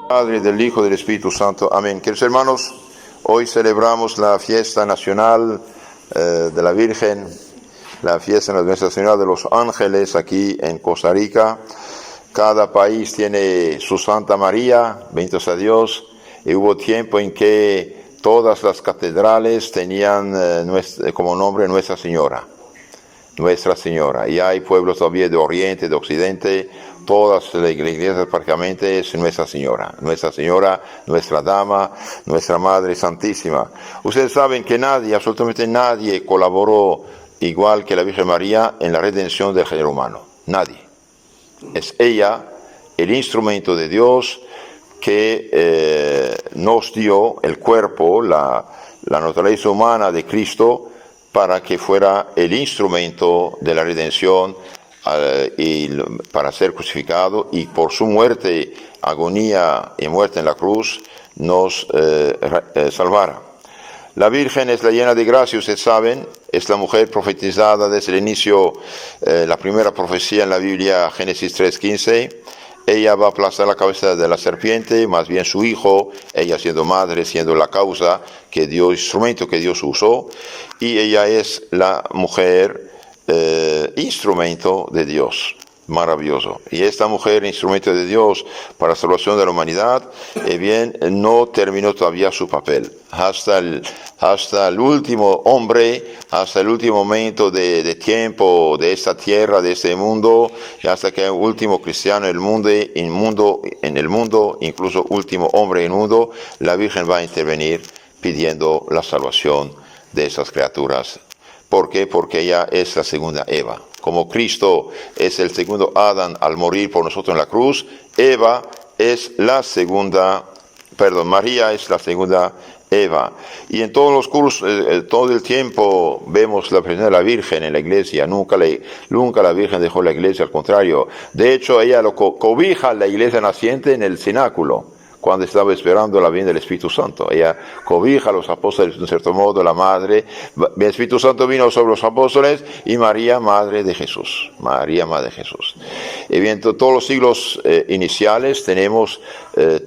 Padre, del Hijo, del Espíritu Santo. Amén. Queridos hermanos, hoy celebramos la fiesta nacional de la Virgen, la fiesta de Nuestra Señora de los Ángeles aquí en Costa Rica. Cada país tiene su Santa María, bendito sea Dios, y hubo tiempo en que todas las catedrales tenían como nombre Nuestra Señora. Nuestra Señora. Y hay pueblos todavía de Oriente, de Occidente, todas las iglesias prácticamente es Nuestra Señora. Nuestra Señora, Nuestra Dama, Nuestra Madre Santísima. Ustedes saben que nadie, absolutamente nadie, colaboró igual que la Virgen María en la redención del género humano. Nadie. Es ella el instrumento de Dios que nos dio el cuerpo, la naturaleza humana de Cristo, para que fuera el instrumento de la redención y para ser crucificado, y por su muerte, agonía y muerte en la cruz nos salvara. La Virgen es la llena de gracia, ustedes saben, es la mujer profetizada desde el inicio, la primera profecía en la Biblia, Génesis 3:15. Ella va a aplastar la cabeza de la serpiente, más bien su hijo, ella siendo madre, siendo la causa que Dios, instrumento que Dios usó, y ella es la mujer instrumento de Dios. Maravilloso. Y esta mujer, instrumento de Dios para la salvación de la humanidad, bien, no terminó todavía su papel. Hasta el último hombre, hasta el último momento de tiempo de esta tierra, de este mundo, y hasta que el último cristiano en el mundo, incluso último hombre en el mundo, la Virgen va a intervenir pidiendo la salvación de esas criaturas. ¿Por qué? Porque ella es la segunda Eva. Como Cristo es el segundo Adán al morir por nosotros en la cruz, María es la segunda Eva. Y en todos los cursos, todo el tiempo vemos la presencia de la Virgen en la iglesia. Nunca la Virgen dejó la iglesia, al contrario. De hecho, ella lo cobija la iglesia naciente en el cenáculo, cuando estaba esperando la venida del Espíritu Santo. Ella cobija a los apóstoles, en cierto modo, la madre. El Espíritu Santo vino sobre los apóstoles y María, madre de Jesús. María, madre de Jesús. Y bien, todos los siglos iniciales tenemos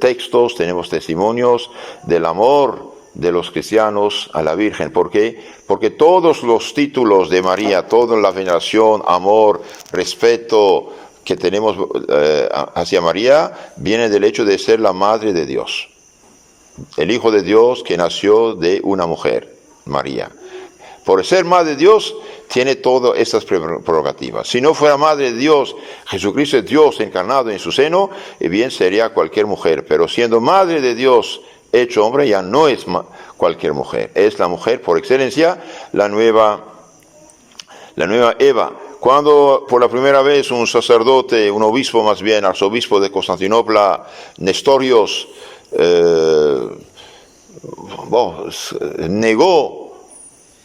textos, tenemos testimonios del amor de los cristianos a la Virgen. ¿Por qué? Porque todos los títulos de María, toda la veneración, amor, respeto que tenemos hacia María, viene del hecho de ser la madre de Dios. El Hijo de Dios que nació de una mujer, María. Por ser madre de Dios, tiene todas estas prerrogativas. Si no fuera madre de Dios, Jesucristo es Dios encarnado en su seno, bien sería cualquier mujer. Pero siendo madre de Dios hecho hombre, ya no es cualquier mujer. Es la mujer por excelencia, la nueva Eva. Cuando por la primera vez un sacerdote, un obispo más bien, arzobispo de Constantinopla, Nestorios, negó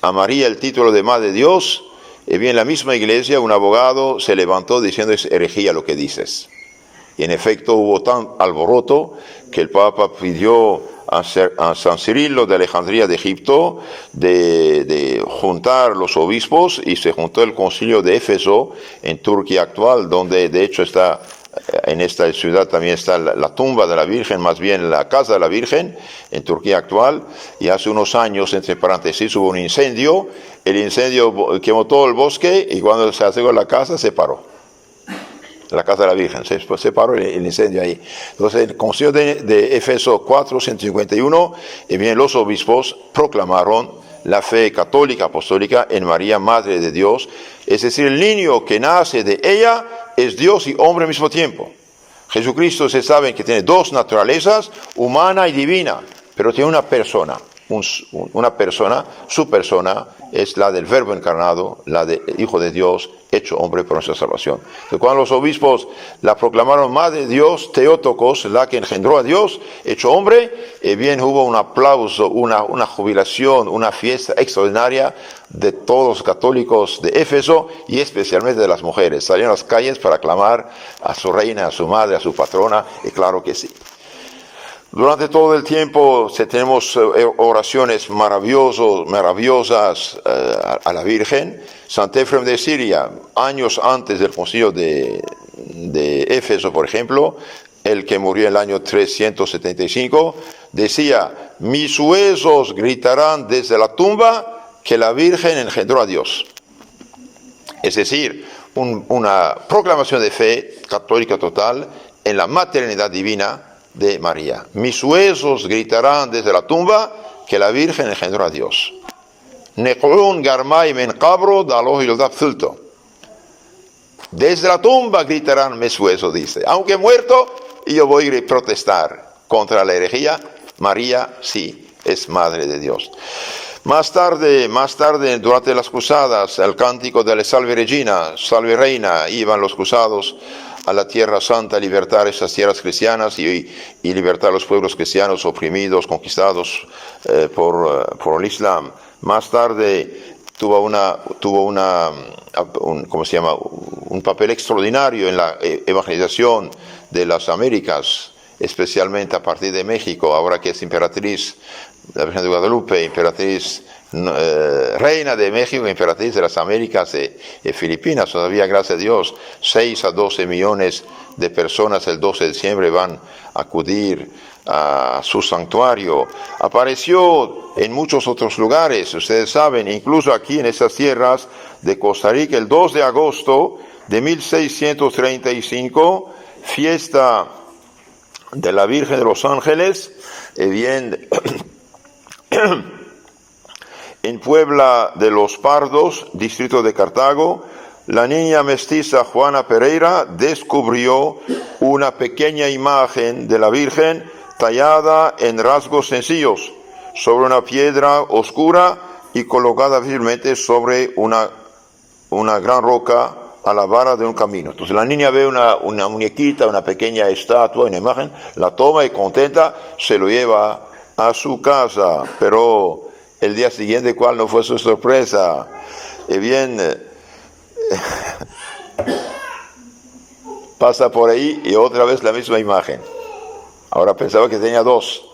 a María el título de Madre de Dios, y bien la misma iglesia, un abogado se levantó diciendo: es herejía lo que dices. Y en efecto hubo tan alboroto que el Papa pidió a San Cirilo de Alejandría de Egipto de juntar los obispos, y se juntó el concilio de Éfeso en Turquía actual, donde de hecho está, en esta ciudad también está la tumba de la Virgen, más bien la casa de la Virgen en Turquía actual. Y hace unos años, entre paréntesis, hubo un incendio, el incendio quemó todo el bosque, y cuando se acercó a la casa se paró. La casa de la Virgen, se paró el incendio ahí. Entonces, el concilio de Éfeso 451, y bien los obispos proclamaron la fe católica apostólica en María, Madre de Dios. Es decir, el niño que nace de ella es Dios y hombre al mismo tiempo. Jesucristo, se sabe que tiene dos naturalezas, humana y divina, pero tiene una persona. Su persona es la del Verbo encarnado, la del Hijo de Dios, hecho hombre por nuestra salvación. Entonces, cuando los obispos la proclamaron Madre de Dios, Theotokos, la que engendró a Dios, hecho hombre, bien hubo un aplauso, una jubilación, una fiesta extraordinaria de todos los católicos de Éfeso, y especialmente de las mujeres. Salieron a las calles para aclamar a su reina, a su madre, a su patrona, y claro que sí. Durante todo el tiempo tenemos oraciones maravillosas a la Virgen. Sant Efrem de Siria, años antes del concilio de Éfeso, por ejemplo, el que murió en el año 375, decía: mis huesos gritarán desde la tumba que la Virgen engendró a Dios. Es decir, una proclamación de fe católica total en la maternidad divina de María. Mis huesos gritarán desde la tumba que la Virgen engendró a Dios. Desde la tumba gritarán mis huesos, dice. Aunque muerto, yo voy a protestar contra la herejía. María sí es Madre de Dios. Más tarde, durante las cruzadas, el cántico de la Salve Regina, Salve Reina, iban los cruzados a la Tierra Santa a libertar esas tierras cristianas y libertar a los pueblos cristianos oprimidos, conquistados por el Islam. Más tarde tuvo un papel extraordinario en la evangelización de las Américas, especialmente a partir de México, ahora que es emperatriz, la Virgen de Guadalupe, emperatriz, reina de México, emperatriz de las Américas y Filipinas. Todavía, gracias a Dios, 6 a 12 millones de personas el 12 de diciembre van a acudir a su santuario. Apareció en muchos otros lugares, ustedes saben, incluso aquí en estas tierras de Costa Rica, el 2 de agosto de 1635, fiesta de la Virgen de los Ángeles, en Puebla de los Pardos, distrito de Cartago, la niña mestiza Juana Pereira descubrió una pequeña imagen de la Virgen tallada en rasgos sencillos sobre una piedra oscura y colocada visiblemente sobre una gran roca a la vara de un camino. Entonces la niña ve una muñequita, una pequeña estatua, una imagen, la toma y contenta se lo lleva a su casa, pero el día siguiente, ¿cuál no fue su sorpresa? Pasa por ahí y otra vez la misma imagen. Ahora pensaba que tenía dos.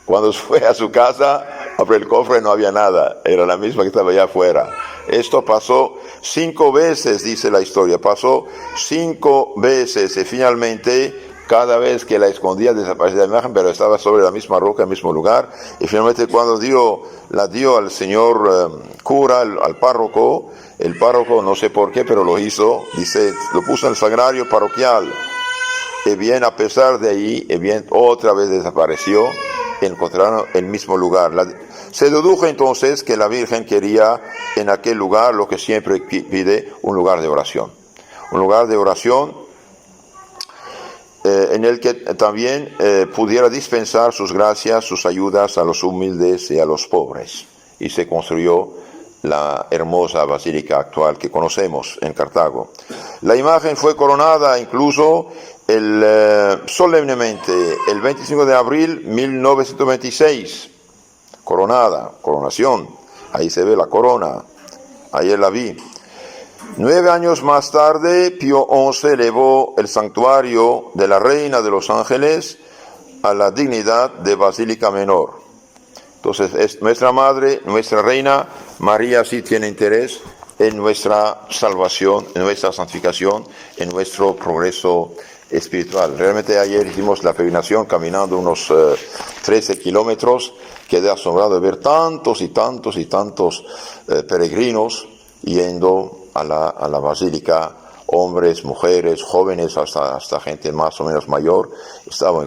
Cuando fue a su casa, abre el cofre, no había nada, era la misma que estaba allá afuera. Esto pasó 5 veces, dice la historia, pasó 5 veces y finalmente cada vez que la escondía desaparecía la imagen, pero estaba sobre la misma roca, en el mismo lugar. Y finalmente cuando la dio al señor cura, al párroco, el párroco no sé por qué, pero lo hizo, dice, lo puso en el sagrario parroquial. Y bien, a pesar de ahí, otra vez desapareció, encontraron el mismo lugar. Se dedujo entonces que la Virgen quería en aquel lugar lo que siempre pide, un lugar de oración. Un lugar de oración en el que también pudiera dispensar sus gracias, sus ayudas a los humildes y a los pobres. Y se construyó la hermosa basílica actual que conocemos en Cartago. La imagen fue coronada incluso solemnemente el 25 de abril 1926. Coronación. Ahí se ve la corona. Ayer la vi. 9 años más tarde, Pío XI elevó el santuario de la Reina de los Ángeles a la dignidad de Basílica Menor. Entonces, es nuestra Madre, nuestra Reina, María sí tiene interés en nuestra salvación, en nuestra santificación, en nuestro progreso espiritual. Realmente ayer hicimos la peregrinación caminando unos 13 kilómetros. Quedé asombrado de ver tantos y tantos y tantos peregrinos yendo a la basílica, hombres, mujeres, jóvenes, hasta gente más o menos mayor.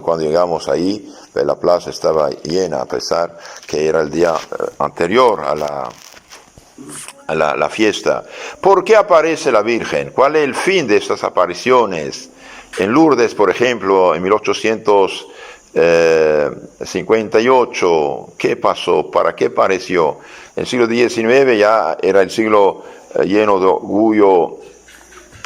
Cuando llegamos ahí, la plaza estaba llena, a pesar que era el día anterior a la fiesta. ¿Por qué aparece la Virgen? ¿Cuál es el fin de estas apariciones? En Lourdes, por ejemplo, en 1858, ¿qué pasó? ¿Para qué apareció? En el siglo XIX ya era el siglo lleno de orgullo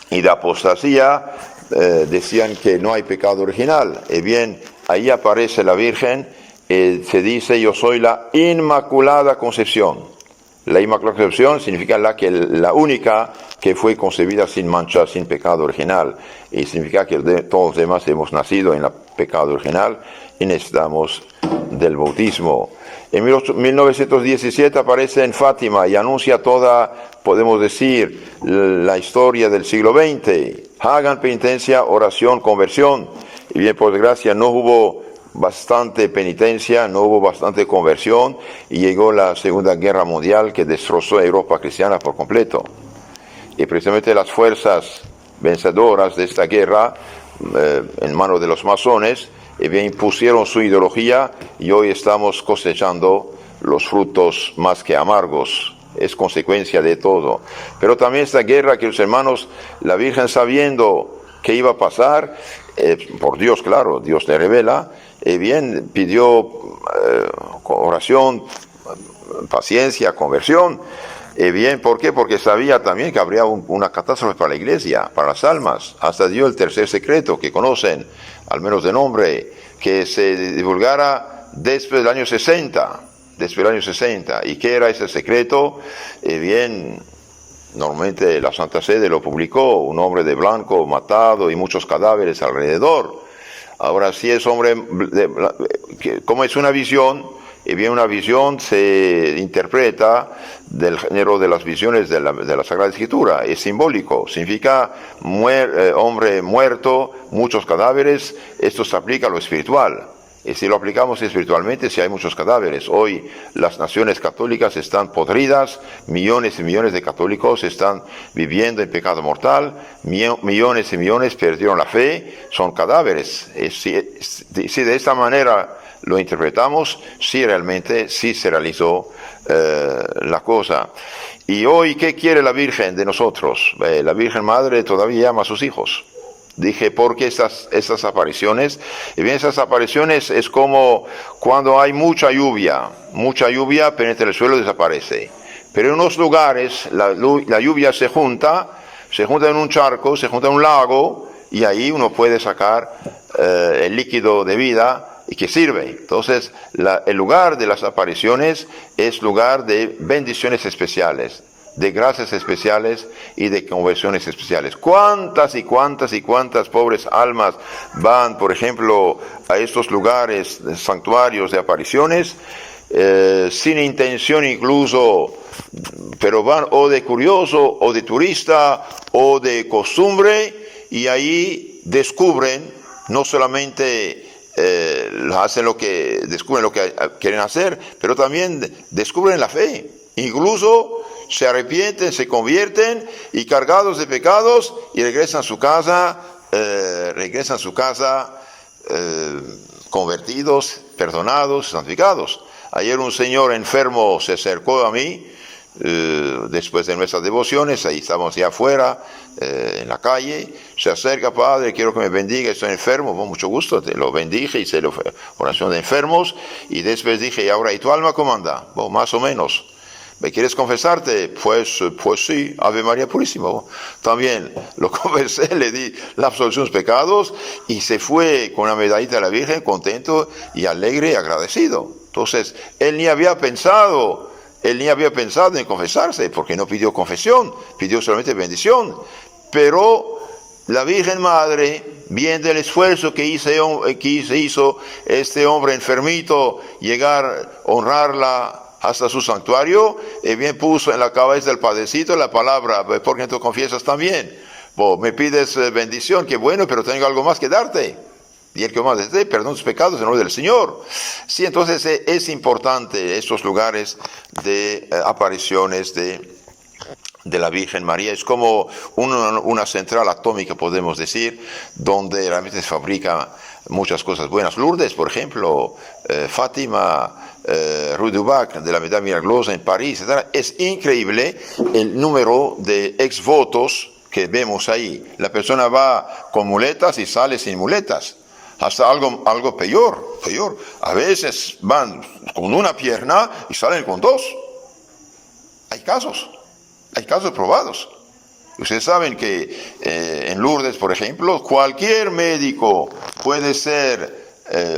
y de apostasía. Decían que no hay pecado original. Y bien, ahí aparece la Virgen, se dice: yo soy la Inmaculada Concepción. La Inmaculada Concepción significa la única que fue concebida sin mancha, sin pecado original, y significa que todos los demás hemos nacido en el pecado original y necesitamos del bautismo. En 1917 aparece en Fátima y anuncia toda, podemos decir, la historia del siglo XX. Hagan penitencia, oración, conversión. Y Y bien, por desgracia, no hubo bastante penitencia, no hubo bastante conversión, y llegó la Segunda Guerra Mundial que destrozó a Europa cristiana por completo. Y precisamente las fuerzas vencedoras de esta guerra, en manos de los masones, bien impusieron su ideología, y hoy estamos cosechando los frutos más que amargos. Es consecuencia de todo. Pero también esta guerra, queridos hermanos, la Virgen, sabiendo que iba a pasar, por Dios, claro, Dios le revela, bien pidió oración, paciencia, conversión. Bien, ¿por qué? Porque sabía también que habría una catástrofe para la iglesia, para las almas. Hasta dio el tercer secreto que conocen, al menos de nombre, que se divulgara después del año 60. Después del año 60. ¿Y qué era ese secreto? Bien, normalmente la Santa Sede lo publicó: un hombre de blanco matado y muchos cadáveres alrededor. Ahora, si es hombre, como es una visión, y bien, una visión se interpreta del género de las visiones de la Sagrada Escritura. Es simbólico, significa hombre muerto, muchos cadáveres. Esto se aplica a lo espiritual. Y si lo aplicamos espiritualmente, si hay muchos cadáveres. Hoy las naciones católicas están podridas, millones y millones de católicos están viviendo en pecado mortal, millones y millones perdieron la fe, son cadáveres. Si de esta manera lo interpretamos, sí realmente sí se realizó la cosa. Y hoy, ¿qué quiere la Virgen de nosotros? La Virgen Madre todavía ama a sus hijos. Dije, porque estas apariciones, y bien, esas apariciones es como cuando hay mucha lluvia penetra el suelo y desaparece. Pero en unos lugares la lluvia se junta en un charco, se junta en un lago, y ahí uno puede sacar el líquido de vida y que sirve. Entonces, el lugar de las apariciones es lugar de bendiciones especiales, de gracias especiales y de conversiones especiales. ¿Cuántas y cuántas y cuántas pobres almas van, por ejemplo, a estos lugares, santuarios de apariciones, sin intención incluso, pero van o de curioso, o de turista, o de costumbre, y ahí descubren, no solamente descubren lo que quieren hacer, pero también descubren la fe. Incluso se arrepienten, se convierten, y cargados de pecados, y regresan a su casa, convertidos, perdonados, santificados. Ayer un señor enfermo se acercó a mí, después de nuestras devociones, ahí estábamos ya afuera, en la calle. Se acerca: padre, quiero que me bendiga, estoy enfermo. Con mucho gusto, te lo bendije, hice la oración de enfermos, y después dije: y ahora, ¿y tu alma cómo anda? Bueno, más o menos. ¿Me quieres confesarte? Pues sí, Ave María Purísima. También lo confesé, le di la absolución de los pecados, y se fue con una medallita de la Virgen, contento y alegre y agradecido. Entonces, él ni había pensado en confesarse, porque no pidió confesión, pidió solamente bendición. Pero la Virgen Madre, viendo el esfuerzo que hizo este hombre enfermito, llegar, honrarla hasta su santuario, bien puso en la cabeza del padrecito la palabra: ¿por qué no te confiesas también? Me pides bendición, qué bueno, pero tengo algo más que darte. Y el que más desee, perdón tus pecados en nombre del Señor. Sí, entonces es importante estos lugares de apariciones de la Virgen María. Es como una central atómica, podemos decir, donde realmente se fabrican muchas cosas buenas. Lourdes, por ejemplo, Fátima, Rue du Bac, de la Medalla Milagrosa en París, etc. Es increíble el número de exvotos que vemos ahí. La persona va con muletas y sale sin muletas. Hasta algo peor. A veces van con una pierna y salen con dos. Hay casos probados. Ustedes saben que en Lourdes, por ejemplo, cualquier médico puede ser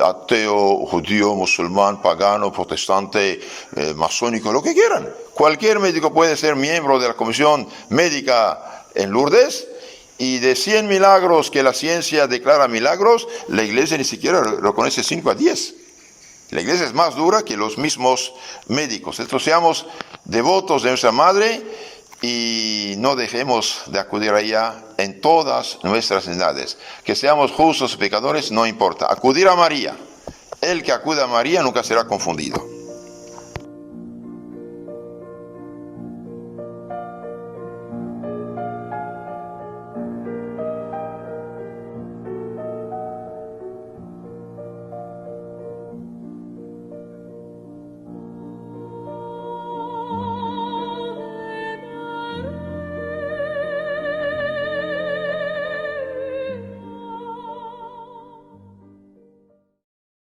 ateo, judío, musulmán, pagano, protestante, masónico, lo que quieran. Cualquier médico puede ser miembro de la comisión médica en Lourdes, y de 100 milagros que la ciencia declara milagros, la iglesia ni siquiera reconoce 5 a 10. La iglesia es más dura que los mismos médicos. Entonces, seamos devotos de nuestra Madre, y no dejemos de acudir a ella en todas nuestras necesidades. Que seamos justos o pecadores, no importa. Acudir a María. El que acude a María nunca será confundido.